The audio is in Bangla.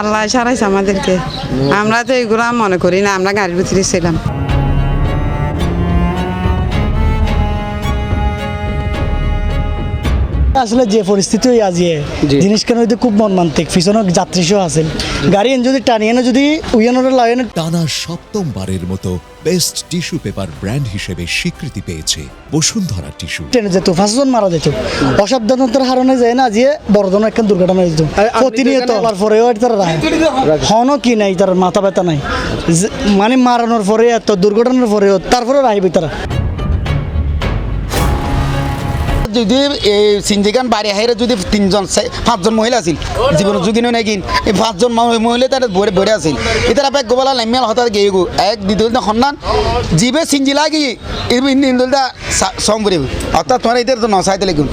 আল্লাহ সারাইছে আমাদেরকে, আমরা তো এগুলো মনে করি না, আমরা গাড়ির ভিতরে ছিলাম। আসলে যে পরিস্থিতি আজিয়ে জিনিস কেন হইতে খুব মর্মান্তিক, পিছনে যাত্রী সহ আছেন, গাড়ি যদি টানিয়ে না যদি উইয়ানোর লাগে টানা সপ্তমবারের মতো বেস্ট টিস্যু পেপার ব্র্যান্ড হিসেবে স্বীকৃতি পেয়েছে বসুন্ধরা টিস্যু। ট্রেনে যেত 5 জন মারা যেত, অসাবধানতার হারণে যায় না আজিয়ে বড় ধরনের একটা দুর্ঘটনা হয়েছিল। প্রতিনিয়ত পরেও তারা হনও কি নাই, তার মাথা ব্যথা নাই, মানে মারানোর পরে এত দুর্ঘটনার পরেও তারপরে রাহিবি তারা। যদি এই সিন্ডিকান বাড়ি হাইরে যদি 5জন মহিলা আছিল জীবন ঝুঁকি নয় নাকি এই 5জন মহিলা তার ভরে আছিল এটার আপনি গোবালা নামিয়াল হঠাৎ গিয়ে গো এক দ্বিতীয় সন্ধান জিবে সিঞ্জি লাগি ইন্দুলটা সং ভরে অর্থাৎ তোমার এদের তো নসাইতে লাগুন।